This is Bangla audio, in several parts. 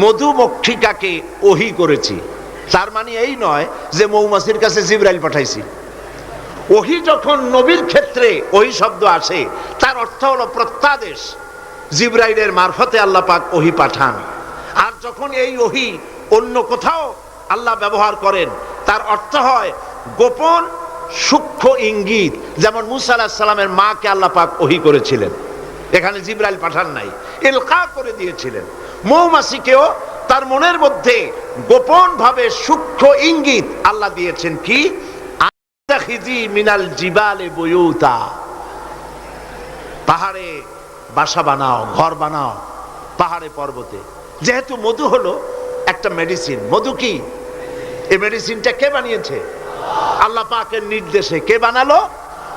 মধুমক্ষিকাকে ওহী করেছি, তার মানে এই নয় যে মৌমাছির কাছে জিবরাইল পাঠাইছি। ওহী যখন নবীর ক্ষেত্রে ওহী শব্দ আসে, তার অর্থ হলো প্রত্যাদেশ, জিবরাইলের মারফতে আল্লাহ পাক ওহী পাঠান। আর যখন এই ওহী অন্য কোথাও আল্লাহ ব্যবহার করেন, তার অর্থ হয় গোপন সূক্ষ্ম ইঙ্গিত। যেমন মুসা আলাইহিস সালামের মাকে আল্লাহ পাক ওহী করেছিলেন, এখানে জিবরাইল পাঠান নাই, ইলকা করে দিয়েছিলেন। মৌমাছিকেও তার মনের মধ্যে গোপন ভাবে সূক্ষ্ম ইঙ্গিত আল্লাহ দিয়েছেন, কি আতাখিজি মিনাল জিবালে বুয়ুতা, পাহাড়ে বাসা বানাও, ঘর বানাও পাহাড়ে পর্বতে। যেহেতু মধু হলো একটা মেডিসিন, মধু কি? এই মেডিসিনটা কে বানিয়েছে? আল্লাহ পাকের নির্দেশে। কে বানালো?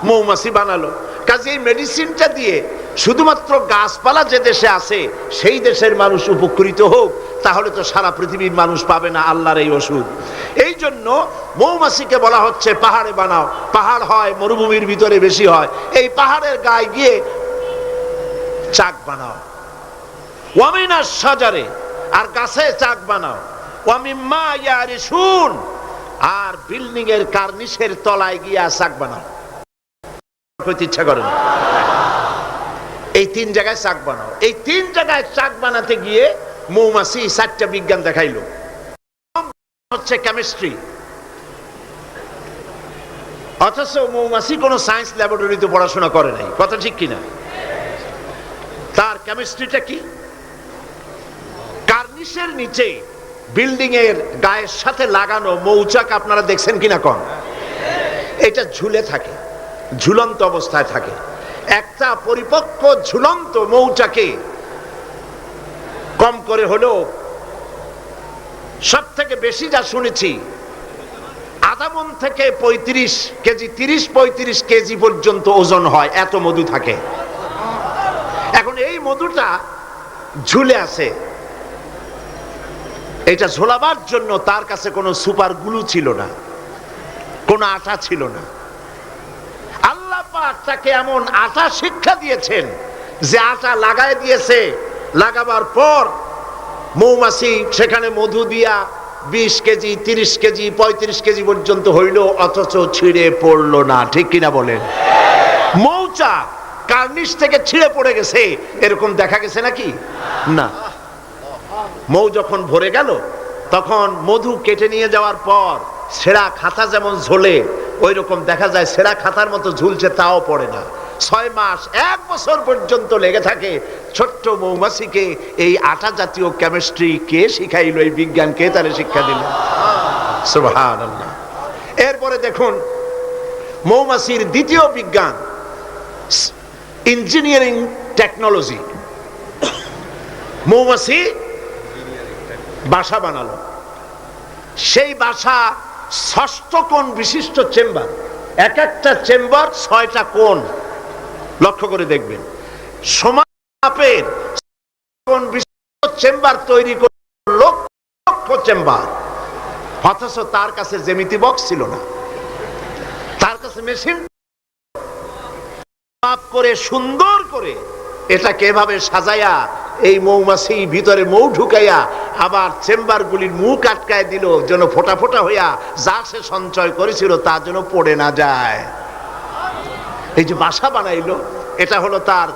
মৌমাছি বানালো। কাজে এই মেডিসিনটা দিয়ে শুধুমাত্র গাছপালা যে দেশে আছে সেই দেশের মানুষ উপকৃত হোক, তাহলে তো সারা পৃথিবীর মানুষ পাবে না আল্লাহর এই ওষুধ। এই জন্য মৌমাছিকে বলা হচ্ছে পাহাড়ে বানাও। পাহাড় হয় মরুভূমির ভিতরে বেশি হয়, এই পাহাড়ের গায়ে গিয়ে চাক বানাও। ওয়ামিনাস শাজারে, আর গাছে চাক বানাও। ওয়ামিম্মা ইয়ারিশুন, আর বিল্ডিং এর কার্নিশের তলায় গিয়া চাক বানাও। কইতে ইচ্ছা করে না? এই তিন জায়গায় চাক বানাও। এই তিন জায়গায় চাক বানাতে গিয়ে মৌমাছি 4টা বিজ্ঞান দেখাইলো। হচ্ছে কেমিস্ট্রি, অথচ মৌমাছি কোনো সায়েন্স ল্যাবরেটরিতে পড়াশোনা করে নাই। কথা ঠিক কিনা? তার কেমিস্ট্রিটা কি? কার্নিশের নিচে বিল্ডিং এর গায়ের সাথে লাগানো মৌচাক আপনারা দেখছেন কিনা কোন? এটা ঝুলে থাকে, ঝুলন্ত অবস্থায় থাকে। একটা পরিপক্ক ঝুলন্ত মৌচাকে কম করে হলেও সব থেকে বেশি যা শুনেছি আধা মণ থেকে 35 কেজি, 30-35 কেজি পর্যন্ত ওজন হয়, এত মধু থাকে। এখন এই মধুটা ঝুলে আছে, এটা ঝোলাবার জন্য তার কাছে কোনো সুপার গ্লু ছিল না, কোনো আটা ছিল না। আল্লাহ পাক তাকে এমন আটা শিক্ষা দিয়েছেন যে আটা লাগায় দিয়েছে, লাগাবার পর মৌমাছি সেখানে মধু দিয়া 20 কেজি, 30 কেজি, 35 কেজি পর্যন্ত হইল, অথচ ছিঁড়ে পড়লো না। ঠিক কিনা বলেন? মৌচাক কার্নিশ থেকে ছিঁড়ে পড়ে গেছে এরকম দেখা গেছে নাকি? না। মৌ যখন ভরে গেল, তখন মধু কেটে নিয়ে যাওয়ার পর সেরা খাতা যেমন ঝোলে, ওই রকম দেখা যায় সেরা খাতার মতো ঝুলছে, তাও পড়ে না। 6 মাস 1 বছর পর্যন্ত লেগে থাকে। ছোট্ট মৌমাছিকে এই আটা জাতীয় কেমিস্ট্রি কে শিখাইল? এই বিজ্ঞান কে তারে শিক্ষা দিল? সুবহানাল্লাহ। এরপরে দেখুন মৌমাছির দ্বিতীয় বিজ্ঞান, ইঞ্জিনিয়ারিং টেকনোলজি। মৌমাছি বাসা বানালো, সেই বাসা 6 কোণ বিশিষ্ট চেম্বার, এক একটা চেম্বার 6টা কোণ। লক্ষ্য করে দেখবেন, সমান মাপের কোণ বিশিষ্ট চেম্বার তৈরি করে লক্ষ লক্ষ চেম্বার। অথচ তার কাছে জ্যামিতি বক্স ছিল না, তার কাছে মেশিন মাপ করে সুন্দর করে এটাকে এভাবে সাজাইয়া এই মৌমাছি ভিতরে মৌ ঢুকাইয়া আবার চেম্বারগুলির মুখ আটকায় দিল, যেন ফোটা ফোটা হইয়া যা সে সঞ্চয় করেছিল তা যেন পড়ে না যায়। এই যে বাসা বানাইলো, এটা হলো তার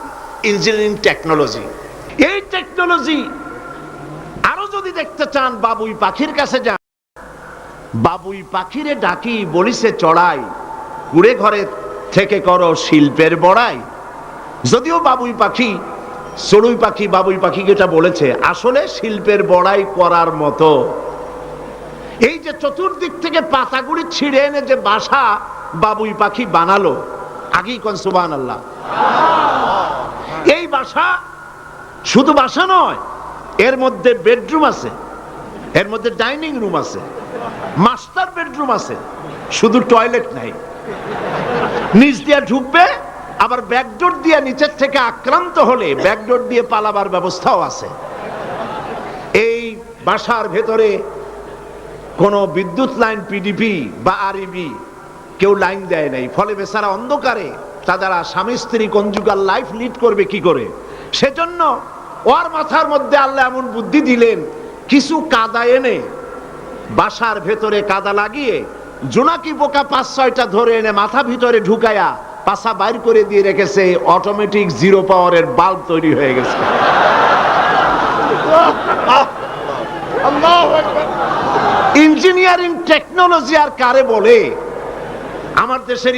ইঞ্জিনিয়ারিং টেকনোলজি। এই টেকনোলজি আরো যদি দেখতে চান, বাবুই পাখির কাছে যান। বাবুই পাখিরে ডাকি বলিছে চড়াই, কুড়ে ঘরে থেকে করো শিল্পের বড়াই। যদিও বাবুই পাখি, চড়ুই পাখি বাবুই পাখিকে এটা বলেছে, আসলে শিল্পের বড়াই করার মতো। এই যে চতুর্দিক থেকে পাতাগুলি ছিঁড়ে এনে যে বাসা বাবুই পাখি বানালো, আগেই কোন সুবহানাল্লাহ। এই বাসা শুধু বাসা নয়, এর মধ্যে বেডরুম আছে, এর মধ্যে ডাইনিং রুম আছে, মাস্টার বেডরুম আছে, শুধু টয়লেট নাই। নিচ দিয়ে ঢুকবে, আবার ব্যাকডোর দিয়ে নিচের থেকে আক্রান্ত হলে ব্যাকডোর দিয়ে পালাবার ব্যবস্থাও আছে। এই বাসার ভেতরে কোনো বিদ্যুৎ লাইন পিডিপি বা আরইবি কেউ লাইন দেয় নাই, ফলে বেচারা অন্ধকারে তারা স্বামী স্ত্রী কনজুগাল লাইফ লিড করবে কি করে? সেজন্য ওর মাথার মধ্যে আল্লাহ এমন বুদ্ধি দিলেন কিছু কাদা এনে বাসার ভেতরে কাদা লাগিয়ে জোনাকি পোকা 5-6টা ধরে এনে মাথা ভিতরে ঢুকায়া পাছা বাইর করে দিয়ে রেখেছে, অটোমেটিক 0 পাওয়ারের বাল্ব তৈরি হয়ে গেছে। ইঞ্জিনিয়ারিং টেকনোলজি আর কারে বলে? আমার দেশের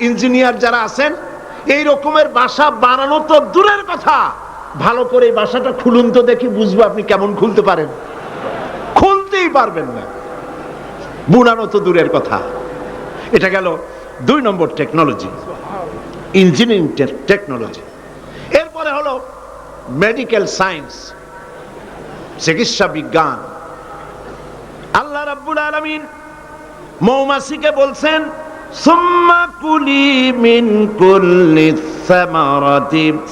ইঞ্জিনিয়ার যারা আছেন, এই রকমের বাসা বানানো তো দূরের কথা, ভালো করে বাসাটা খুলুন তো দেখি, বুঝবো আপনি কেমন খুলতে পারেন। খুলতেই পারবেন না, বুনানো তো দূরের কথা। এটা গেল 2 নম্বর টেকনোলজি, ইঞ্জিনিয়ারিং টেকনোলজি। এরপরে হলো মেডিকেল সায়েন্স, চিকিৎসা বিজ্ঞান। আল্লাহ রাব্বুল আলামিন মৌমাছিকে বলছেন, সুম্মা কুলি মিন কুল্লি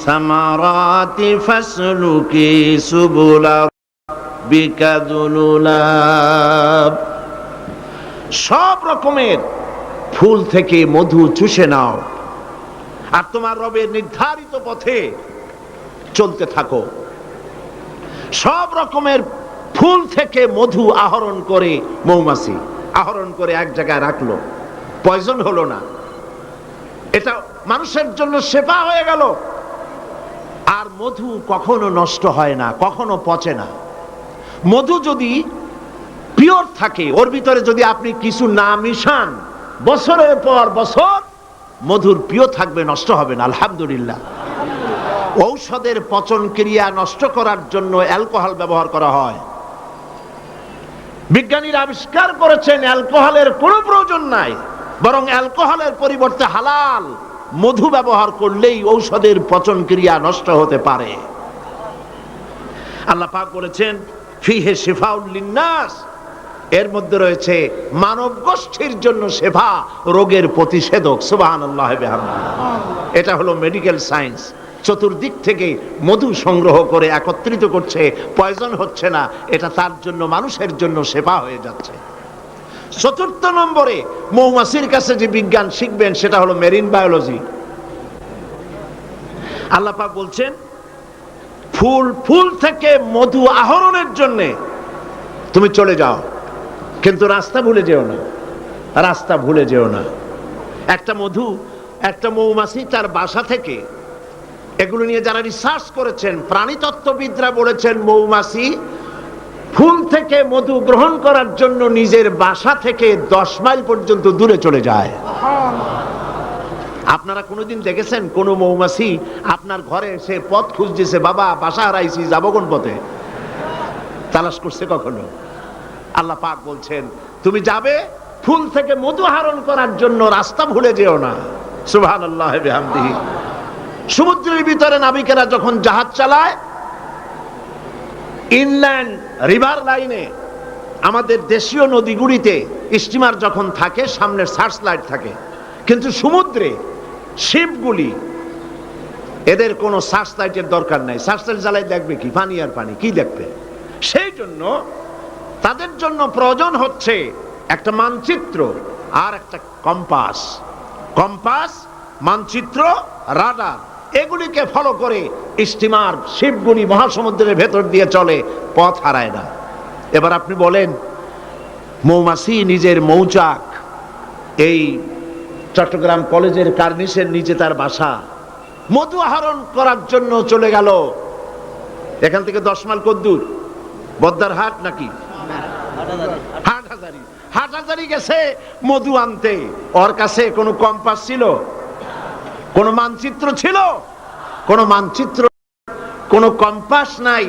সামারাতি ফাসলুকি সুবুলা রাব্বিকা যুলুলাব। সব রকমের ফুল থেকে মধু চুষে নাও আর তোমার রবের নির্ধারিত পথে চলতে থাকো। সব রকমের ফুল থেকে মধু আহরণ করে মৌমাছি আহরণ করে এক জায়গায় রাখলো, পয়জন হলো না, এটা মানুষের জন্য সেবা হয়ে গেল। আর মধু কখনো নষ্ট হয় না, কখনো পচে না। মধু যদি পিওর থাকে, ওর ভিতরে যদি আপনি কিছু না মিশান, বছরের পর বছর মধুর পিও থাকবে, নষ্ট হবে না। আলহামদুলিল্লাহ। ঔষধের পচন ক্রিয়া নষ্ট করার জন্য অ্যালকোহল ব্যবহার করা হয়। বিজ্ঞানীরা আবিষ্কার করেছেন অ্যালকোহলের কোনো প্রয়োজন নাই, বরং অ্যালকোহলের পরিবর্তে হালাল মধু ব্যবহার করলেই ঔষধের পচন ক্রিয়া নষ্ট হতে পারে। আল্লাহ পাক বলেছেন, ফিহে শিফাউল লিন্নাস, এর মধ্যে রয়েছে মানব গোষ্ঠীর জন্য সেবা, রোগের প্রতিষেধক। সুবহানাল্লাহ বিহামদিহি। এটা হলো মেডিকেল সায়েন্স। চতুর্দিক থেকে মধু সংগ্রহ করে একত্রিত করছে, পয়জন হচ্ছে না, এটা তার জন্য, মানুষের জন্য সেবা হয়ে যাচ্ছে। 4র্থ নম্বরে মৌমাছির কাছে যে বিজ্ঞান শিখবেন সেটা হলো মেরিন বায়োলজি। আল্লাহ পাক বলছেন, ফুল থেকে মধু আহরণের জন্য তুমি চলে যাও, কিন্তু রাস্তা ভুলে যেও না, রাস্তা ভুলে যেও না। একটা মৌমাছি তার বাসা থেকে, এগুলো নিয়ে যারা রিসার্চ করেছেন, প্রাণীতত্ত্ববিদরা বলেছেন, মৌমাছি ফুল থেকে মধু গ্রহণ করার জন্য নিজের বাসা থেকে 10 মাইল পর্যন্ত দূরে চলে যায়। আপনারা কোনোদিন দেখেছেন কোন মৌমাছি আপনার ঘরে এসে পথ খুঁজতেছে, বাবা বাসা হারাইছি, যাবো কোন পথে? তালাশ করছে কখনো? আল্লাহ পাক বলছেন, তুমি যাবে ফুল থেকে মধু আহরণ করার জন্য, রাস্তা ভুলে যেও না। সুবহানাল্লাহ বিহামদিহি। সমুদ্রের ভিতরে নাবিকেরা যখন জাহাজ চালায়, ইনল্যান্ড রিভার লাইনে, আমাদের দেশীয় নদীগুলিতে স্টিমার যখন থাকে, সামনে সার্চ লাইট থাকে, কিন্তু সমুদ্রে শিপগুলি, এদের কোনো সার্চ লাইটের দরকার নাই। সার্চ লাইট জ্বালাই দেখবে কি? পানি আর পানি, কি দেখবে? সেই জন্য তাদের জন্য প্রয়োজন হচ্ছে একটা মানচিত্র আর একটা কম্পাস। কম্পাস, মানচিত্র, রাডার, এগুলিকে ফলো করে স্টিমার, শিপগুলি মহাসমুদ্রের ভেতর দিয়ে চলে, পথ হারায় না। এবার আপনি বলেন, মৌমাছি নিজের মৌচাক, এই চট্টগ্রাম কলেজের কার্নিসের নিচে তার বাসা, মধু আহরণ করার জন্য চলে গেল। এখান থেকে 10 মাইল কদ্দূর? বদ্দার হাট নাকি হাটহাজারী? হাটহাজারী গেছে মধু আনতে। ওর কাছে কোনো কম্পাস ছিল? কোনো মানচিত্র ছিল? কোনো মানচিত্র, কোনো কম্পাস নাই।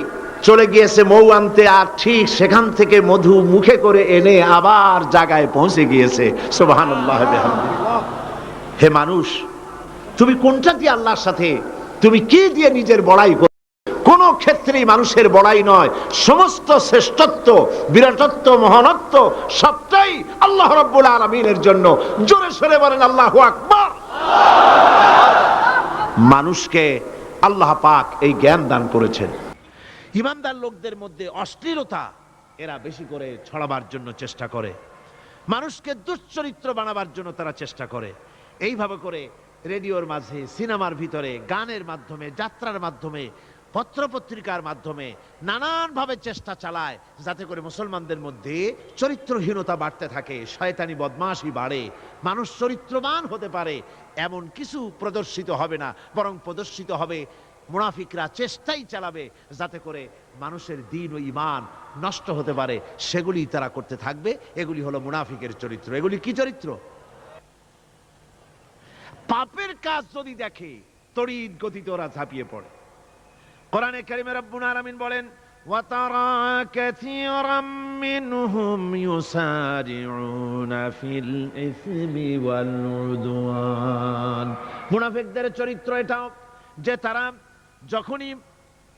চলে গিয়েছে মৌ আনতে, আর ঠিক সেখান থেকে মধু মুখে করে এনে আবার জায়গায় পৌঁছে গিয়েছে। সুবহানাল্লাহ বিহামদিহি। হে মানুষ, তুমি কোনটা দিয়ে আল্লাহর সাথে, তুমি কি দিয়ে নিজের বড়াই করো? কোন ক্ষেত্রেই মানুষের বড়াই নয়, সমস্ত শ্রেষ্ঠত্ব, বিরাটত্ব, মহানত্ব সবটাই আল্লাহ রাব্বুল আলামিনের জন্য। জোরে সরে বলেন আল্লাহু আকবার। মানুষকে আল্লাহ পাক এই জ্ঞান দান করেছেন। ইমানদার লোকদের মধ্যে অশ্লীলতা এরা বেশি করে ছড়াবার জন্য চেষ্টা করে, মানুষকে দুশ্চরিত্র বানাবার জন্য তারা চেষ্টা করে। এইভাবে করে রেডিওর মাঝে, সিনেমার ভিতরে, গানের মাধ্যমে, যাত্রার মাধ্যমে পত্রপত্রিকার মাধ্যমে নানানভাবে চেষ্টা চালায় যাতে করে মুসলমানদের মধ্যে চরিত্রহীনতা বাড়তে থাকে, শয়তানি বদমাশি বাড়ে, মানুষ চরিত্রবান হতে পারে এমন কিছু প্রদর্শিত হবে না, বরং প্রদর্শিত হবে মুনাফিকরা চেষ্টাই চালাবে যাতে করে মানুষের দ্বীন ও ঈমান নষ্ট হতে পারে, সেগুলি তারা করতে থাকবে। এগুলি হলো মুনাফিকের চরিত্র। এগুলি কি চরিত্র? পাপের কাজ যদি দেখে তড়িৎ গতিতে ওরা ঝাঁপিয়ে পড়ে। কোরআনে কারিমে রব্বুল আলামিন বলেন, ওয়াতারা কাসীরাম মিনহুম ইউসারিউনা ফিল ইসমি ওয়াল উদওয়ান। মুনাফিকদের চরিত্র এটাও যে তারা যখনই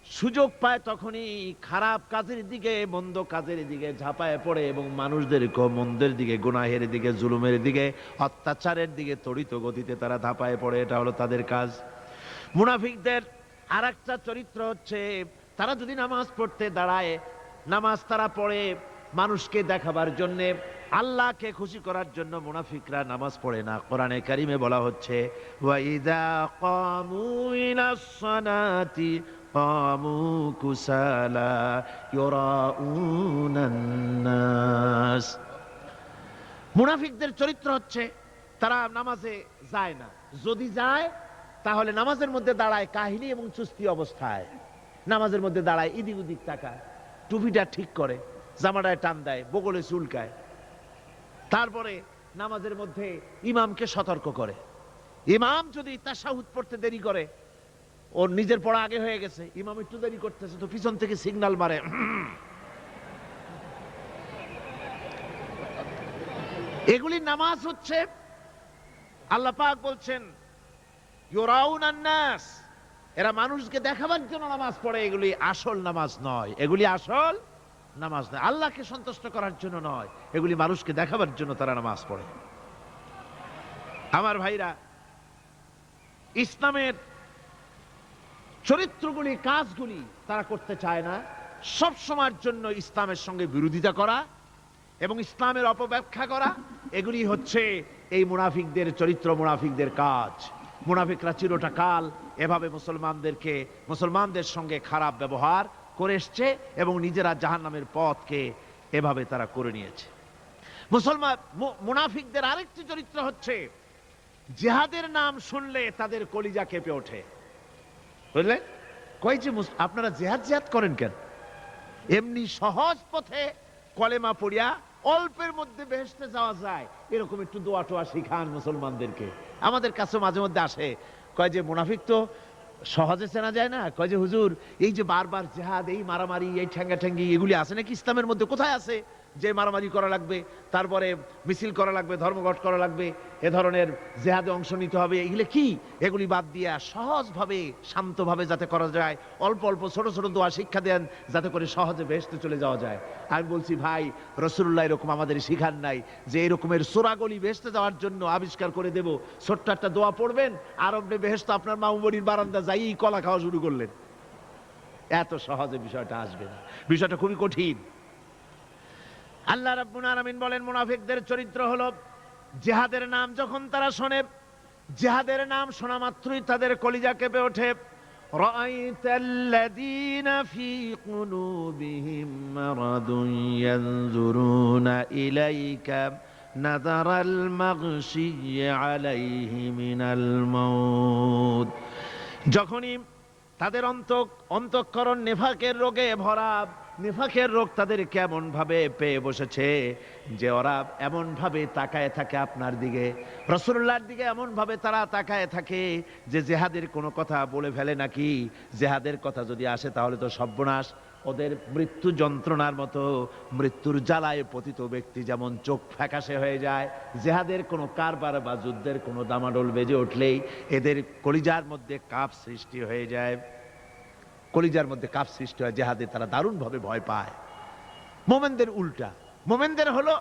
সুযোগ পায় তখনই খারাপ কাজের দিকে, মন্দ কাজের দিকে ঝাঁপায় পড়ে এবং মানুষদেরকে মন্দের দিকে, গুনাহের দিকে, জুলুমের দিকে, অত্যাচারের দিকে তড়িৎ গতিতে তারা ঝাঁপায় পড়ে। এটা হলো তাদের কাজ। মুনাফিকদের আর একটা চরিত্র হচ্ছে তারা যদি নামাজ পড়তে দাঁড়ায়, নামাজ তারা পড়ে মানুষকে দেখাবার জন্যে, আল্লাহকে খুশি করার জন্য মুনাফিকরা নামাজ পড়ে না। কোরআনে কারিমে বলা হচ্ছে, ওয়াইদা কামু ইলাস সালাতি কামু কুসালা ইউরাউনান নাস। মুনাফিকদের চরিত্র হচ্ছে তারা নামাজে যায় না, যদি যায় তাহলে নামাজের মধ্যে দাঁড়ায় কাহিনী এবং চুস্তি অবস্থায়, নামাজের মধ্যে দাঁড়ায় এদিক ওদিক তাকায়, টুপিটা ঠিক করে, জামাটায় টান দেয়, বগলে চুলকায়, তারপরে নামাজের মধ্যে ইমামকে সতর্ক করে। ইমাম যদি তাশাহুদ পড়তে দেরি করে, ওর নিজের পড়া আগে হয়ে গেছে, ইমাম একটু দেরি করতেছে, তো পিছন থেকে সিগন্যাল মারে। এগুলি নামাজ হচ্ছে, আল্লাহ পাক বলছেন ইউরাউনান নাস, এরা মানুষকে দেখাবার জন্য নামাজ পড়ে, এগুলি আসল নামাজ নয়, এগুলি আসল নামাজ নয়, আল্লাহকে সন্তুষ্ট করার জন্য নয়, এগুলি মানুষকে দেখাবার জন্য তারা নামাজ পড়ে। আমার ভাইরা, ইসলামের চরিত্রগুলি, কাজগুলি তারা করতে চায় না, সব সময়ের জন্য ইসলামের সঙ্গে বিরোধিতা করা এবং ইসলামের অপব্যাখ্যা করা, এগুলি হচ্ছে এই মুনাফিকদের চরিত্র, মুনাফিকদের কাজ। মুনাফিকরা চিরটা কাল এভাবে মুসলমানদের সঙ্গে খারাপ ব্যবহার করে এসছে এবং নিজেরা জাহান্নামের পথকে এভাবে তারা করে নিয়েছে। মুনাফিকদের আরেকটি চরিত্র হচ্ছে জিহাদের নাম শুনলে তাদের কলিজা কেঁপে ওঠে। বুঝলেন? কই যে আপনারা জিহাদ করেন কেন? এমনি সহজ পথে কলেমা পড়িয়া অল্পের মধ্যে বেহেশতে যাওয়া যায়, এরকম একটু দোয়া টোয়া শিখান মুসলমানদেরকে। আমাদের কাছে মাঝে মধ্যে আসে, কয় যে মুনাফিক তো সহজে চেনা যায় না, কয় যে হুজুর এই যে বারবার জিহাদ, এই মারামারি, এই ঠ্যাঙ্গাঠ্যাঙ্গি, এগুলি আছে নাকি ইসলামের মধ্যে? কোথায় আছে যে মারামারি করা লাগবে, তারপরে মিছিল করা লাগবে, ধর্মঘট করা লাগবে, এ ধরনের জিহাদে অংশ নিতে হবে? এগুলি কি? এগুলি বাদ দিয়া সহজভাবে, শান্তভাবে যাতে করা যায়, অল্প অল্প ছোট ছোট দোয়া শিক্ষা দেন যাতে করে সহজে বেহেশতে চলে যাওয়া যায়। আমি বলছি ভাই, রাসূলুল্লাহ এরকম আমাদের শিখান নাই যে এরকমের সূরাগলি বেহেশতে যাওয়ার জন্য আবিষ্কার করে দেব, ছোট্ট একটা দোয়া পড়বেন আর আপনি বেহেশত আপনার মামুবাড়ির বারান্দা যাই কলা খাওয়া শুরু করলেন। এত সহজে বিষয়টা আসবে না, বিষয়টা খুবই কঠিন। আল্লাহ রাব্বুল আলামিন বলেন, মুনাফিকদের চরিত্র হলো জিহাদের নাম যখন তারা শোনে, জিহাদের নাম শোনা মাত্রই তাদের কলিজা কেঁপে ওঠে। রাআইতাল্লাযীনা ফী কুলুবিহিম মারাদুন ইয়ানজুরুনা ইলাইকা নাযারাল মাগশিয়্যি আলাইহি মিনাল মাউত। যখনই তাদের অন্তঃকরণ নেফাকের রোগে ভরা, নেফাকের রোগ তাদের কেমন ভাবে পেয়ে বসেছে যে ওরা এমন ভাবে তাকায় থাকে আপনার দিকে, রাসূলুল্লাহর দিকে এমন ভাবে তারা তাকায় থাকে যে জিহাদের কোনো কথা বলে ফেলে নাকি, জিহাদের কথা যদি আসে তাহলে তো সর্বনাশ। ওদের মৃত্যু যন্ত্রণার মতো, মৃত্যুর জ্বালায় পতিত ব্যক্তি যেমন চোখ ফ্যাকাশে হয়ে যায়, জিহাদের কোনো কারবার বা যুদ্ধের কোনো দামাডোল বেজে উঠলেই এদের কলিজার মধ্যে কাঁপ সৃষ্টি হয়ে যায়, কলিজার মধ্যে কাঁপ সৃষ্টি হয়, জিহাদে তারা দারুণভাবে ভয় পায়। মোমেনদের উল্টা, মোমেনদের হলো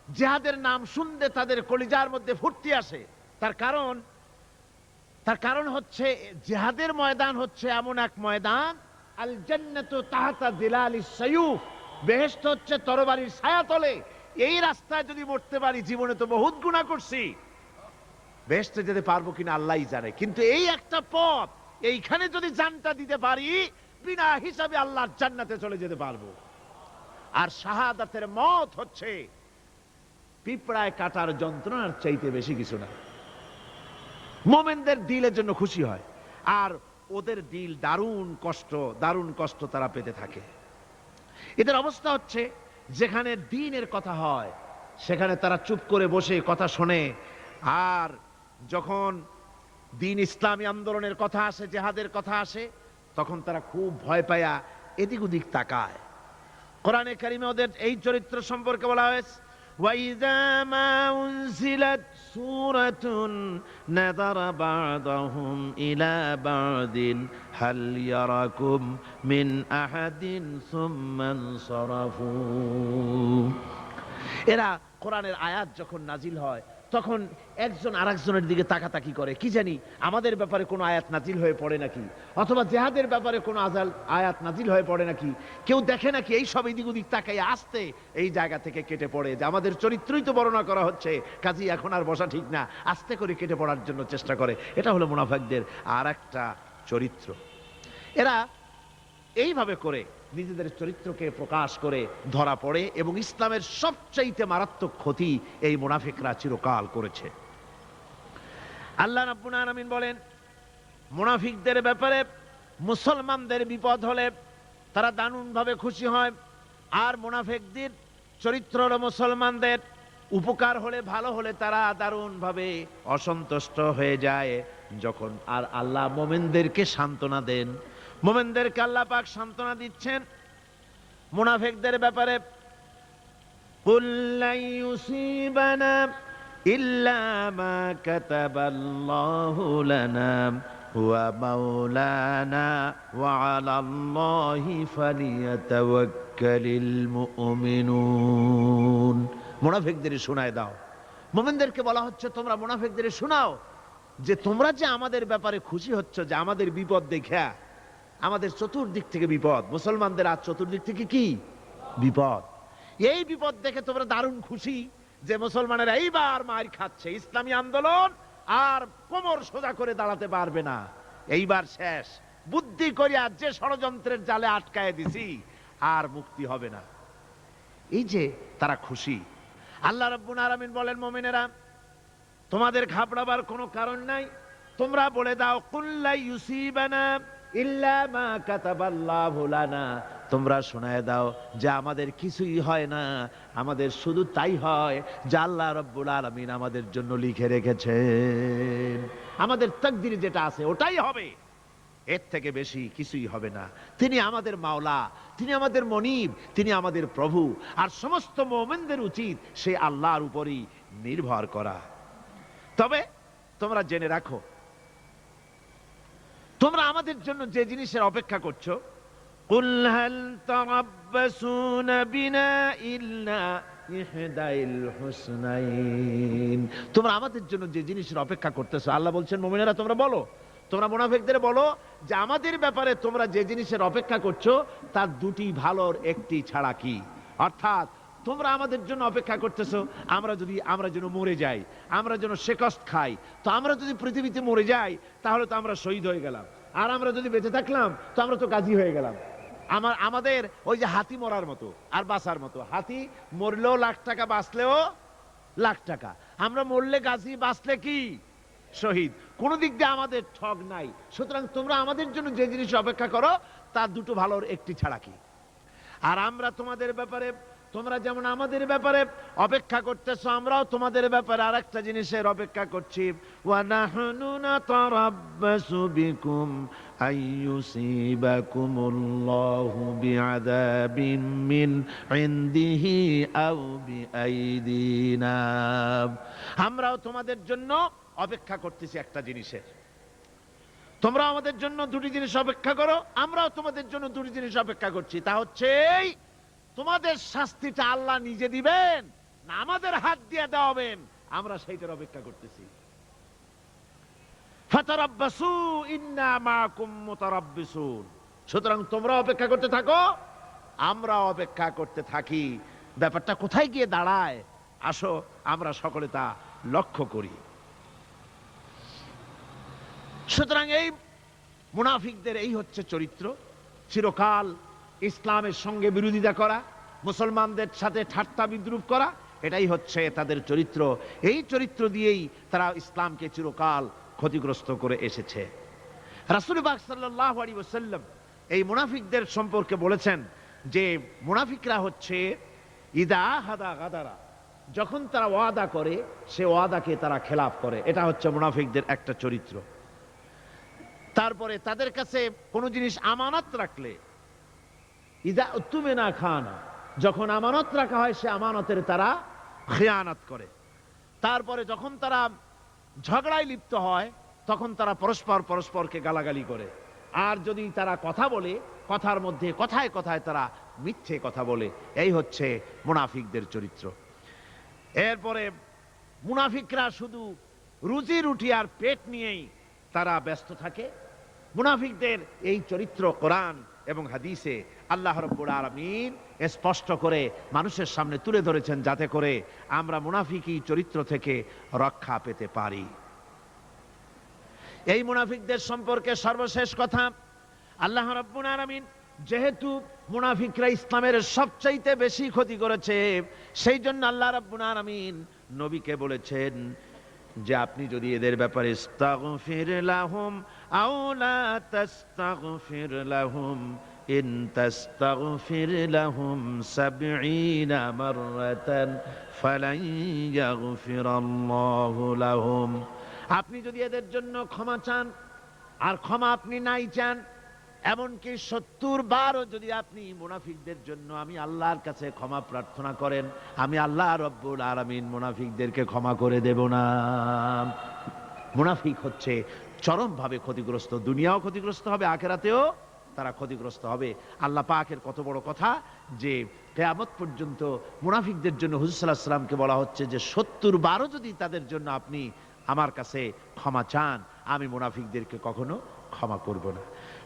জিহাদের নাম শুনতে তাদের কলিজার মধ্যে ফুর্তি আসে। তার কারণ হচ্ছে জিহাদের ময়দান হচ্ছে এমন এক ময়দান, আল জান্নাতু তাহতা যিলালিস সায়ুফ, বেহেশত হচ্ছে তরবারির ছায়াতলে। এই রাস্তায় যদি মরতে পারি, জীবনে তো বহুত গুনাহ করছি, বেহেশতে যেতে পারবো কিনা আল্লাহই জানে, কিন্তু এই একটা পথ এইখানে যদি জানটা দিতে পারি বিনা হিসাবে আল্লাহর জান্নাতে চলে যেতে পারবো। আর শাহাদাতের মত হচ্ছে পিঁপড়ায় কাটার যন্ত্রণার চাইতে বেশি কিছু না। মোমেনদের দিলের জন্য খুশি হয়, আর ওদের দিল দারুণ কষ্ট তারা পেতে থাকে। এদের অবস্থা হচ্ছে যেখানে দ্বীনের কথা হয় সেখানে তারা চুপ করে বসে কথা শোনে, আর যখন দ্বীন ইসলামী আন্দোলনের কথা আসে, জিহাদের কথা আসে, তখন তারা খুব ভয় পায়া এদিক ওদিক তাকায়। কোরআনে কারিমে ওদের এই চরিত্র সম্পর্কে বলা হয়েছে, وَإِذَا مَا أُنْزِلَتْ سُورَةٌ نَظَرَ بَعْضُهُمْ إِلَى بَعْضٍ هَلْ يَرَاكُمْ مِنْ أَحَدٍ ثُمَّ انصَرَفُوا। এরা কোরআনের আয়াত যখন নাজিল হয় তখন একজন আরেকজনের দিকে তাকাতাকি করে, কি জানি আমাদের ব্যাপারে কোনো আয়াত নাজিল হয়ে পড়ে নাকি, অথবা জিহাদের ব্যাপারে কোনো আয়াত নাজিল হয়ে পড়ে নাকি। কেউ দেখে নাকি এই সব এদিক ওদিক তাকাই আসতে এই জায়গা থেকে কেটে পড়ে, যে আমাদের চরিত্রই তো বর্ণনা করা হচ্ছে, কাজী এখন আর বসা ঠিক না, আস্তে করে কেটে পড়ার জন্য চেষ্টা করে। এটা হলো মুনাফিকদের আর একটা চরিত্র। এরা এইভাবে করে নিজেদের চরিত্রকে প্রকাশ করে ধরা পড়ে, এবং ইসলামের সবচাইতে মারাত্মক ক্ষতি এই মুনাফিকরা চিরকাল করেছে। আল্লাহ রাব্বুল আলামিন বলেন, মুনাফিকদের ব্যাপারে মুসলমানদের বিপদ হলে তারা দারুণভাবে খুশি হয়, আর মুনাফিকদের চরিত্র মুসলমানদের উপকার হলে, ভালো হলে তারা দারুণভাবে অসন্তুষ্ট হয়ে যায়। যখন আর আল্লাহ মুমিনদেরকে সান্ত্বনা দেন, মুমিনদেরকে আল্লাহ পাক সান্ত্বনা দিচ্ছেন মুনাফিকদের ব্যাপারে, কুল লা ইউসিবানা ইল্লা মা কাতাবাল্লাহু লানা হুয়া মাওলানা ওয়া আলাল্লাহি ফালিয়াতাওয়াক্কালিল মুমিনুন। মুনাফিকদের শোনায় দাও। মুমিনদেরকে বলা হচ্ছে তোমরা মুনাফিকদের শোনাও যে তোমরা যে আমাদের ব্যাপারে খুশি হচ্ছ, যে আমাদের বিপদ দেখা, আমাদের চতুর্দিক থেকে বিপদ, মুসলমানদের আজ চতুর্দিক থেকে কি বিপদ, এই বিপদ দেখে তোমরা দারুণ খুশি যে মুসলমানেরা এইবার মার খাচ্ছে, ইসলামী আন্দোলন আর কোমর সোজা করে দাঁড়াতে পারবে না, এইবার শেষ, বুদ্ধি করিয়া যে ষড়যন্ত্রের জালে আটকায় দিছি আর মুক্তি হবে না। এই যে তারা খুশি। আল্লাহ রাব্বুল আলামিন বলেন, মুমিনেরা তোমাদের ঘাবড়াবার কোনো কারণ নাই, তোমরা বলে দাও কুল লা ইউসিবানা ইল্লা মা কাতাবাল্লাহু লানা, তোমরা শোনায় দাও যে আমাদের কিছুই হয় না, আমাদের শুধু তাই হয় যা আল্লাহ রাব্বুল আলামিন আমাদের জন্য লিখে রেখেছেন। আমাদের তাকদীরে যেটা আছে ওটাই হবে, এর থেকে বেশি কিছুই হবে না। তিনি আমাদের মাওলা, তিনি আমাদের মনিব, তিনি আমাদের প্রভু, আর সমস্ত মুমিনদের উচিত সেই আল্লাহর উপরই নির্ভর করা। তবে তোমরা জেনে রাখো, তোমরা আমাদের জন্য যে জিনিসের অপেক্ষা করছো, কুল হাল তারাব্বাসুনা বিনা ইল্লা ইহদাইল হুসনাইন, তোমরা আমাদের জন্য যে জিনিসের অপেক্ষা করতেছো, আল্লাহ বলছেন মুমিনেরা তোমরা বলো, তোমরা মুনাফিকদের বলো যে আমাদের ব্যাপারে তোমরা যে জিনিসের অপেক্ষা করছো তার দুটি ভালোর একটি ছাড়া কি, অর্থাৎ তোমরা আমাদের জন্য অপেক্ষা করতেছো আমরা যেন মরে যাই, আমরা যেন শেকস্ত খাই। তো আমরা যদি পৃথিবীতে মরে যাই তাহলে তো আমরা শহীদ হয়ে গেলাম, আর আমরা যদি বেঁচে থাকলাম তো আমরা তো গাজী হয়ে গেলাম। আমাদের ওই যে হাতি মরার মতো আর বাঁচার মতো, হাতি মরলেও লাখ টাকা, বাঁচলেও লাখ টাকা, আমরা মরলে গাজী, বাঁচলে কি শহীদ, কোন দিক দিয়ে আমাদের ঠগ নাই। সুতরাং তোমরা আমাদের জন্য যে জিনিস অপেক্ষা করো তার দুটো ভালোর একটি ছাড়া কি। আর আমরা তোমাদের ব্যাপারে, তোমরা যেমন আমাদের ব্যাপারে অপেক্ষা করতেছো, আমরাও তোমাদের ব্যাপারে আরেকটা জিনিসের অপেক্ষা করছি, ওয়া নাহনু নাতারাব্বাসু বিকুম আইয়ুসিবাকুমুল্লাহু বিআযাবিন মিন ইনদিহি আও বিআইদিনা, আমরাও তোমাদের জন্য অপেক্ষা করতেছি একটা জিনিসের, তোমরা আমাদের জন্য দুটি জিনিস অপেক্ষা করো, আমরাও তোমাদের জন্য দুটি জিনিস অপেক্ষা করছি। তা হচ্ছে তোমাদের শাস্তিটা আল্লাহ নিজে দিবেন না আমাদের হাত দিয়ে দেওয়াবেন, আমরা সেইটার অপেক্ষা করতেছি। ফাতারাব্বাসু ইন্না মাআকুম মুতারাব্বিসুন, সুতরাং তোমরা অপেক্ষা করতে থাকো, আমরা অপেক্ষা করতে থাকি। ব্যাপারটা কোথায় গিয়ে দাঁড়ায় আসো আমরা সকলে তা লক্ষ্য করি। সুতরাং এই মুনাফিকদের এই হচ্ছে চরিত্র, চিরকাল ইসলামের সঙ্গে বিরোধিতা করা, মুসলমানদের সাথে ঠাট্টা বিদ্রুপ করা, এটাই হচ্ছে তাদের চরিত্র। এই চরিত্র দিয়েই তারা ইসলামকে চিরকাল ক্ষতিগ্রস্ত করে এসেছে। রাসূল পাক সাল্লাল্লাহু আলাইহি ওয়াসাল্লাম এই মুনাফিকদের সম্পর্কে বলেছেন যে মুনাফিকরা হচ্ছে ইদা হাদা গাদারা, যখন তারা ওয়াদা করে সে ওয়াদাকে তারা খেলাফ করে, এটা হচ্ছে মুনাফিকদের একটা চরিত্র। তারপরে তাদের কাছে কোনো জিনিস আমানত রাখলে ইদা উতুমিনা খানা, যখন আমানত রাখা হয় সে আমানতের তারা খেয়ানত করে। তারপরে যখন তারা ঝগড়ায় লিপ্ত হয় তখন তারা পরস্পরকে গালাগালি করে। আর যদি তারা কথা বলে কথার মধ্যে কথায় কথায় তারা মিথ্যে কথা বলে। এই হচ্ছে মুনাফিকদের চরিত্র। এরপরে মুনাফিকরা শুধু রুজি রুটি আর পেট নিয়েই তারা ব্যস্ত থাকে। মুনাফিকদের এই চরিত্র কোরআন এবং হাদিসে আল্লাহ রাব্বুল আলামিন স্পষ্ট করে মানুষের সামনে তুলে ধরেছেন, যাতে করে আমরা মুনাফিকি চরিত্র থেকে রক্ষা পেতে পারি। এই মুনাফিকদের সম্পর্কে সর্বশেষ কথা, আল্লাহ রাব্বুল আলামিন যেহেতু মুনাফিকরা ইসলামের সবচাইতে বেশি ক্ষতি করেছে, সেই জন্য আল্লাহ রাব্বুল আলামিন নবীকে বলেছেন যে আপনি যদি এদের ব্যাপারে ইস্তাগফির লাহুম আও লা তাস্তাগফির লাহুম ইন তাস্তাগফির লাহুম ৭০ মাররাতান ফালান ইয়াগফিরাল্লাহু লাহুম, আপনি যদি এদের জন্য ক্ষমা চান, আর ক্ষমা আপনি নাই চান, এমনকি ৭০ বারও যদি আপনি মুনাফিকদের জন্য আমি আল্লাহর কাছে ক্ষমা প্রার্থনা করেন, আমি আল্লাহ রব্বুল আলামিন মুনাফিকদেরকে ক্ষমা করে দেব না। মুনাফিক হচ্ছে চরমভাবে ক্ষতিগ্রস্ত, দুনিয়াও ক্ষতিগ্রস্ত হবে, আখিরাতেও তারা ক্ষতিগ্রস্ত হবে। আল্লাহ পাকের কত বড় কথা যে কিয়ামত পর্যন্ত মুনাফিকদের জন্য হুজুর সাল্লাল্লাহু আলাইহি ওয়াসাল্লামকে বলা হচ্ছে যে ৭০ বারও যদি তাদের জন্য আপনি আমার কাছে ক্ষমা চান, আমি মুনাফিকদেরকে কখনো ক্ষমা করব না।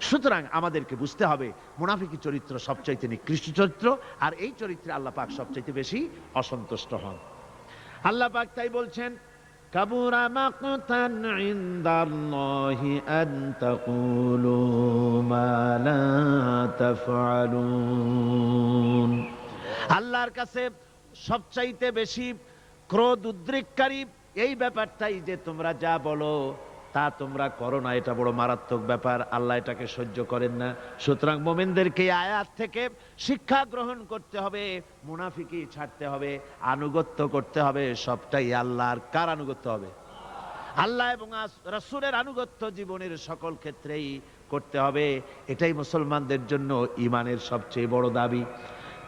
সুতরাং আমাদেরকে বুঝতে হবে মুনাফিকি চরিত্র সবচাইতে নিকৃষ্ট চরিত্র, আর এই চরিত্রে আল্লাহ পাক সবচাইতে বেশি অসন্তুষ্ট হন। আল্লাহ পাক তাই বলছেন, কাবুরা মাকতান ইনদাল্লাহি আন তাকুলু মা লা তাফআলুন, আল্লাহর কাছে সবচাইতে বেশি ক্রোধ উদ্রেককারী এই ব্যাপারটাই যে তোমরা যা বলো তা তোমরা করো না, এটা বড় মারাত্মক ব্যাপার, আল্লাহ এটাকে সহ্য করেন না। সুতরাং মুমিনদেরকে আয়াত থেকে শিক্ষা গ্রহণ করতে হবে, মুনাফিকি ছাড়তে হবে, আনুগত্য করতে হবে, সবটাই আল্লাহর। কার আনুগত্য হবে? আল্লাহ এবং রাসূলের আনুগত্য জীবনের সকল ক্ষেত্রেই করতে হবে। এটাই মুসলমানদের জন্য ঈমানের সবচেয়ে বড় দাবি।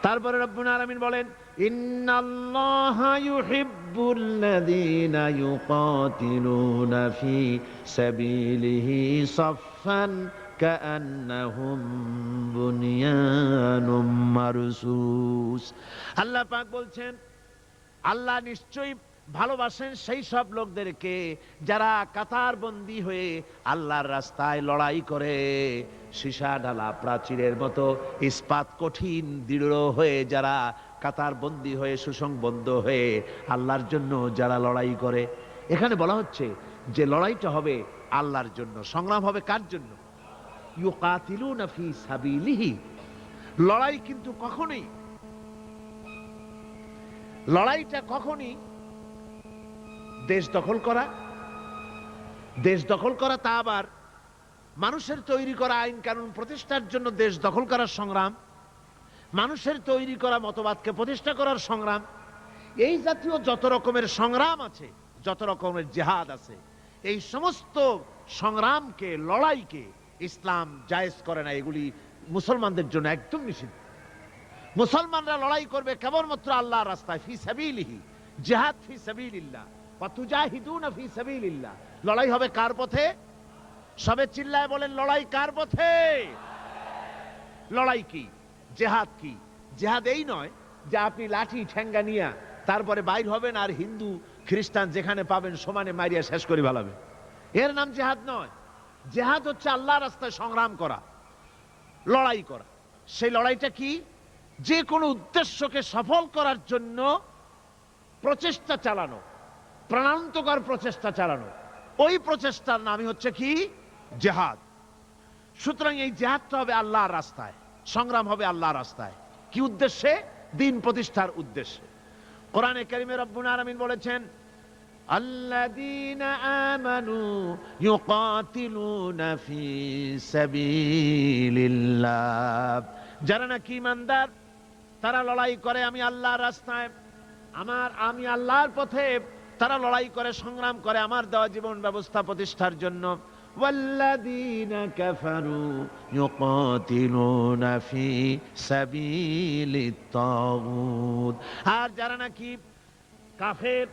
তারপরে রব্বুল আলামিন বলেন, ইন্নাল্লাহা ইউহিব্বুল্লাযীনা ইউকাতিলুনা ফি সাবিলিহি সাফফান কাআন্নাহুম বুনিয়ানুম মারসুস। আল্লাহ পাক বলছেন, আল্লাহ নিশ্চয়ই ভালোবাসেন সেই সব লোকদেরকে যারা কাতারবন্দী হয়ে আল্লাহর রাস্তায় লড়াই করে, সীসা ঢালা প্রাচীরের মতো ইস্পাত কঠিন দৃঢ় হয়ে যারা কাতারবন্দী হয়ে সুসংবদ্ধ হয়ে আল্লাহর জন্য যারা লড়াই করে। এখানে বলা হচ্ছে যে লড়াইটা হবে আল্লাহর জন্য, সংগ্রাম হবে কার জন্য? ইউকাতিলুনা ফি সাবিলিহি। লড়াই কিন্তু লড়াইটা কখনই দেশ দখল করা, তা আবার মানুষের তৈরি করা আইন কানুন প্রতিষ্ঠার জন্য দেশ দখল করার সংগ্রাম, মানুষের তৈরি করা মতবাদকে প্রতিষ্ঠা করার সংগ্রাম, এই জাতীয় যত রকমের সংগ্রাম আছে, যত রকমের জিহাদ আছে, এই সমস্ত সংগ্রামকে, লড়াইকে ইসলাম জায়েজ করে না। এগুলি মুসলমানদের জন্য একদম নিষিদ্ধ। মুসলমানরা লড়াই করবে কেবলমাত্র আল্লাহর রাস্তায়, ফি সাবিলিহি, জিহাদ ফি সাবিলিল্লাহ, ওয়া তুজাহিদুনা ফি সাবিলিল্লাহ। লড়াই হবে কার পথে? সবে চিল্লায় বলেন, লড়াই কার পথে? লড়াই কি? জিহাদ কি? জিহাদ এই নয় যে আপনি লাঠি ঠেঙ্গা নিয়া তারপরে বাইর হবেন আর হিন্দু খ্রিস্টান যেখানে পাবেন সমানে মারিয়া শেষ করে ফেলাবেন, এর নাম জিহাদ নয়। জিহাদ হচ্ছে আল্লাহর রাস্তায় সংগ্রাম করা, লড়াই করা। সেই লড়াইটা কি? যে কোনো উদ্দেশ্যকে সফল করার জন্য প্রচেষ্টা চালানো, প্রাণান্তকর প্রচেষ্টা চালানো, ওই প্রচেষ্টার নামই হচ্ছে কি? জিহাদ। সুতরাং এই জিহাদটা হবে আল্লাহর রাস্তায়, সংগ্রাম হবে আল্লাহর রাস্তায়। কি উদ্দেশ্যে? দিন প্রতিষ্ঠার উদ্দেশ্যে। কোরআনে কারিমে রব্বুল আলামিন বলেছেন, আল্লাযীনা আমানু ইউকাতিলুনা ফি সাবিলিল্লাহ, যারা নাকি ঈমানদার তারা লড়াই করে আমি আল্লাহর রাস্তায়, আমি আল্লাহর পথে, তারা লড়াই করে, সংগ্রাম করে আমার দেওয়া জীবন ব্যবস্থা প্রতিষ্ঠার জন্য। ওয়াল্লাযীনা কাফারু ইউকাতিলুনা ফি সাবিলিত তাগুত, আর যারা নাকি কাফের,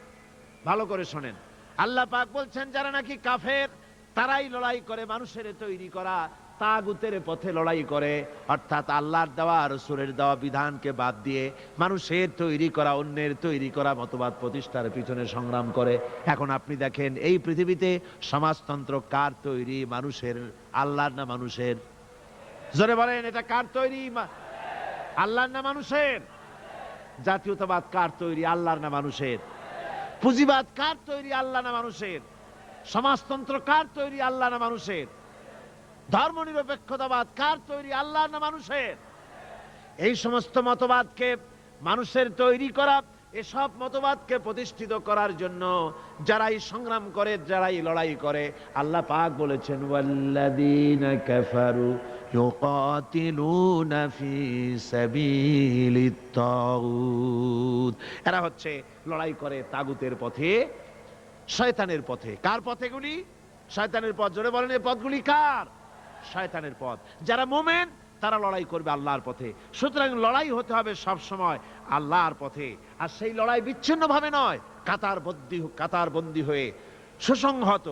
ভালো করে শোনেন, আল্লাহ পাক বলছেন যারা নাকি কাফের তারাই লড়াই করে মানুষের তৈরি করা তাগুতের পথে লড়াই করে, অর্থাৎ আল্লাহর দেওয়া রাসূলের দেওয়া বিধানকে বাদ দিয়ে মানুষের তৈরি করা, অন্যের তৈরি করা মতবাদ প্রতিষ্ঠার পিছনে সংগ্রাম করে। এখন আপনি দেখেন এই পৃথিবীতে সমাজতন্ত্র কার তৈরি? মানুষের। আল্লাহর না মানুষের? জোরে বলেন, এটা কার তৈরি? আল্লাহর না মানুষের? জাতীয়তাবাদ কার তৈরি? আল্লাহর না মানুষের? পুঁজিবাদ কার তৈরি? আল্লাহ না মানুষের? সমাজতন্ত্র কার তৈরি? আল্লাহ না মানুষের? ধর্মনিরপেক্ষতাবাদ কার তৈরি? আল্লাহ না মানুষের? এই সমস্ত মতবাদকে মানুষের তৈরি করা, এসব মতবাদকে প্রতিষ্ঠিত করার জন্য যারাই সংগ্রাম করে, যারাই লড়াই করে, আল্লাহ পাক বলেছেন ওয়াল্লাযীনা কাফারু ইউকাতিলুনা ফি সাবিলিত তাগুত, এরা হচ্ছে লড়াই করে তাগুতের পথে, শয়তানের পথে। কার পথেগুলি? শয়তানের পথ। জোরে বলেন, এই পথগুলি কার? শয়তানের পথ। যারা মুমিন তারা লড়াই করবে আল্লাহর পথে। সুতরাং লড়াই হতে হবে সব সময় আল্লাহর পথে, আর সেই লড়াই বিচ্ছিন্ন ভাবে নয়, কাতারবন্দী হয়ে সুসংহত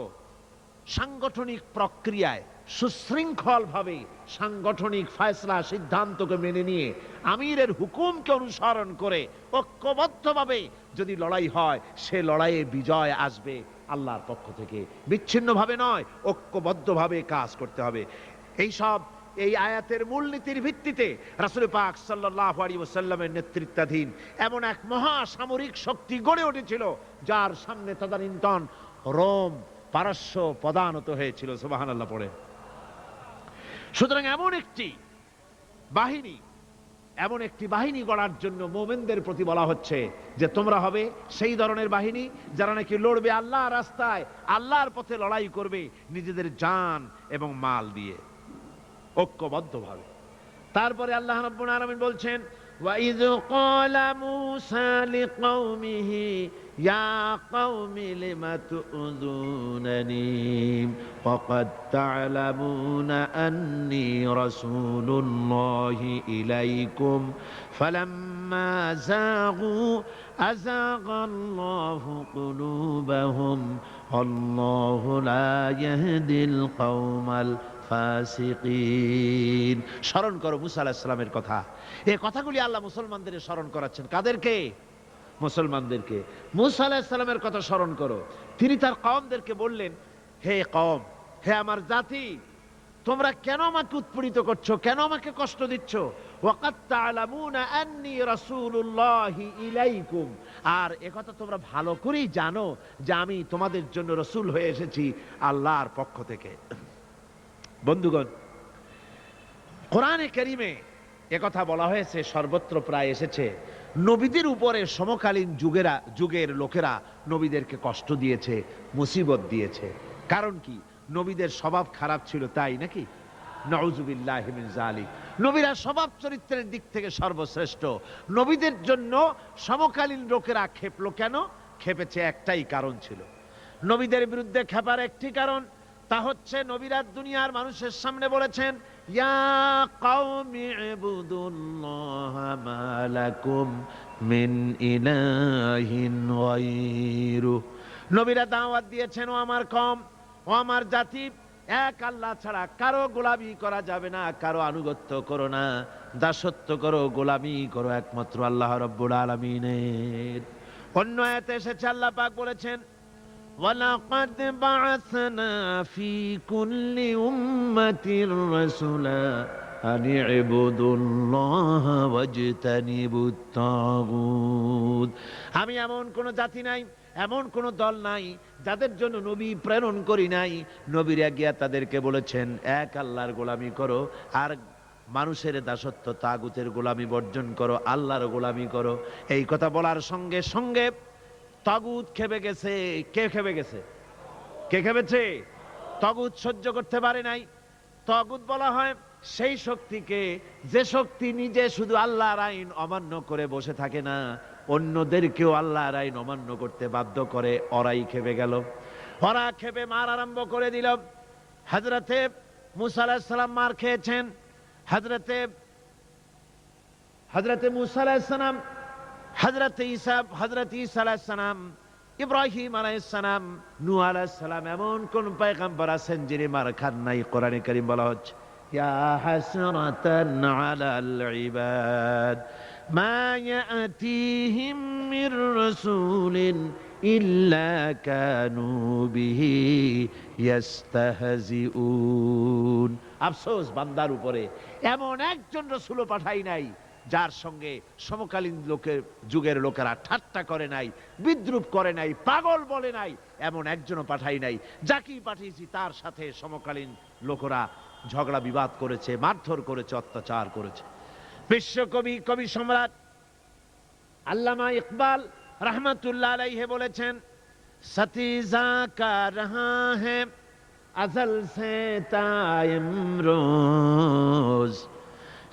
সাংগঠনিক প্রক্রিয়ায় সুশৃঙ্খল ভাবে সাংগঠনিক ফয়সলা সিদ্ধান্তকে মেনে নিয়ে আমিরের হুকুমকে অনুসরণ করে ঐক্যবদ্ধভাবে যদি লড়াই হয়, সে লড়াইয়ে বিজয় আসবে আল্লাহর পক্ষ থেকে। বিচ্ছিন্ন ভাবে নয়, ঐক্যবদ্ধভাবে কাজ করতে হবে। এই আয়াতের মূলনীতির ভিত্তিতে রাসূল পাক সাল্লাল্লাহু আলাইহি ওয়াসাল্লামের নেতৃত্বাধীন এমন এক মহা সামরিক শক্তি গড়ে উঠেছিল, যার সামনে তদানীন্তন রোম, পারস্য পদানত হয়েছিল। সুবহানাল্লাহ পড়ে। সুতরাং এমন একটি বাহিনী গড়ার জন্য মুমিনদের প্রতি বলা হচ্ছে যে তোমরা হবে সেই ধরনের বাহিনী যারা নাকি লড়বে আল্লাহর রাস্তায়, আল্লাহর পথে লড়াই করবে নিজেদের জান এবং মাল দিয়ে, ঐক্যবদ্ধভাবে। তারপরে আল্লাহ রাব্বুল আলামিন বলছেন وَإِذْ قَالَ مُوسَى لِقَوْمِهِ يَا قَوْمِ لِمَ تُؤْذُونَنِي وَقَدْ تَعْلَمُونَ أَنِّي رَسُولُ اللَّهِ إِلَيْكُمْ فَلَمَّا زَاغُوا أَزَاغَ اللَّهُ قُلُوبَهُمْ وَاللَّهُ لَا يَهْدِي الْقَوْمَ ফাসিকিন। স্মরণ করো মুসা আলাইহিস সালামের কথা। এই কথাগুলি আল্লাহ মুসলমানদের স্মরণ করাচ্ছেন। কাদেরকে? মুসলমানদেরকে। মুসা আলাইহিস সালামের কথা স্মরণ করো। তিনি তার কওমদেরকে বললেন, হে কওম, হে আমার জাতি, তোমরা কেন আমাকে উৎপীড়িত করছো, কেন আমাকে কষ্ট দিচ্ছ? ওয়াকাদ তা'লামুনা আন্নী রাসূলুল্লাহি ইলাইকুম, আর একথা তোমরা ভালো করেই জানো যে আমি তোমাদের জন্য রাসূল হয়ে এসেছি আল্লাহর পক্ষ থেকে। বন্ধুগণ, কোরআনে কারীমে একথা বলা হয়েছে, সর্বত্র প্রায় এসেছে, নবীদের উপরে সমকালীন যুগের লোকেরা নবীদেরকে কষ্ট দিয়েছে, মুসিবত দিয়েছে। কারণ কি? নবীদের স্বভাব খারাপ ছিল, তাই নাকি? নাউযুবিল্লাহি মিন যালিক। নবীরা স্বভাব চরিত্রের দিক থেকে সর্বশ্রেষ্ঠ। নবীদের জন্য সমকালীন লোকেরা ক্ষেপলো কেন? ক্ষেপেছে একটাই কারণ ছিল। নবীদের বিরুদ্ধে ক্ষেপার একটি কারণ, তা হচ্ছে নবীরা দুনিয়ার মানুষের সামনে বলেছেন, ইয়া কওমি ইবুদুল্লাহা মা লাকুম মিন ইলাহিন গায়রু। নবীরা দাওয়াত দিয়েছেন, ও আমার কওম, ও আমার জাতি, এক আল্লাহ ছাড়া কারো গোলামি করা যাবে না, কারো আনুগত্য করো না, দাসত্ব করো, গোলামি করো একমাত্র আল্লাহ রাব্বুল আলামিনের। অন্য আয়াতে এসেছে, আল্লাহ পাক বলেছেন, وَلَقَدْ بَعَثْنَا فِي كُلِّ أُمَّةٍ رَسُولًا আনি ইবুদুল্লাহ ওয়াজতানিবুত তাগুত। আমি এমন কোন জাতি নাই, এমন কোন দল নাই যাদের জন্য নবী প্রেরণ করি নাই। নবীরা গিয়া তাদেরকে বলেছেন এক আল্লাহর গোলামি করো, আর মানুষের দাসত্ব তাগুতের গোলামি বর্জন করো, আল্লাহর গোলামি করো। এই কথা বলার সঙ্গে সঙ্গে তাগুত খেপে গেছে। কে খেপে গেছে? কে খেপেছে? তাগুত সহ্য করতে পারে নাই। তাগুত বলা হয় সেই শক্তিকে, যে শক্তি নিজে শুধু আল্লাহর আইন অমান্য করে বসে থাকে না, অন্যদেরকেও আল্লাহর আইন অমান্য করতে বাধ্য করে। ওরাই খেপে গেল। ওরা খেপে মার আরম্ভ করে দিল। হযরতে মুসা আলাইহিস সালাম মার খেয়েছেন। হযরতে মুসা আলাইহিস সালাম, হযরতে ঈসা আলাইহিস সালাম, ইব্রাহিম আলাইহিস সালাম, নূহ আলাইহিস সালাম, এমন কোন পয়গম্বর আছেন যিনি মার খান নাই? কোরআনে কারীম বলা হচ্ছে ইয়া হাসরাতান আলাল ইবাদ মা ইয়াতিহিম মির রাসূলিন ইল্লা কানু বিহি ইস্তাহজিউন। আফসোস বান্দার উপরে, এমন একজন রাসূলও পাঠাই নাই যার সঙ্গে সমকালীন যুগের লোকেরা ঠাট্টা করে নাই, বিদ্রুপ করে নাই, পাগল বলে নাই। এমন একজনও পাঠাই নাই। যাকেই পাঠিয়েছি তার সাথে সমকালীন লোকেরা ঝগড়া বিবাদ করেছে, মারধর করেছে, অত্যাচার করেছে। বিশ্বকবি, কবি সম্রাট আল্লামা ইকবাল রহমতুল্লাহ আলাইহি বলেছেন, সতীজা কা রহা হ্যায় আজল সে তাইম রোজ,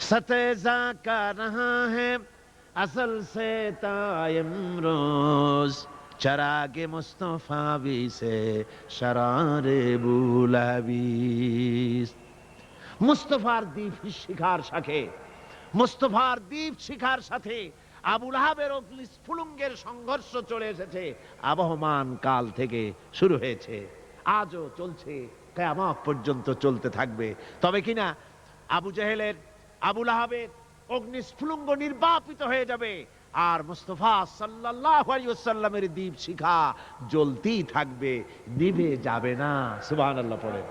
सतेजा का रहा है असल से तायम रोज, चरागे मुस्तफावी से शरारे बुलावीस। মুস্তফার দ্বীপ শিখার সাথে, মুস্তফার দ্বীপ শিখার সাথে আবু লাহাবের অগ্নিস্ফুলিঙ্গের সংঘর্ষ চলে এসেছে। আবহমান কাল থেকে শুরু হয়েছে, আজও চলছে, কিয়ামত পর্যন্ত চলতে থাকবে। তবে কিনা আবু জেহেলের, আবু লাহাবের অগ্নিস্ফুলিঙ্গ নির্বাপিত হয়ে যাবে, আর মুস্তাফা সাল্লাল্লাহু আলাইহি ওয়াসাল্লামের দীপ শিখা জ্বলতেই থাকবে, নিভে যাবে না। সুবহানাল্লাহ পড়ে।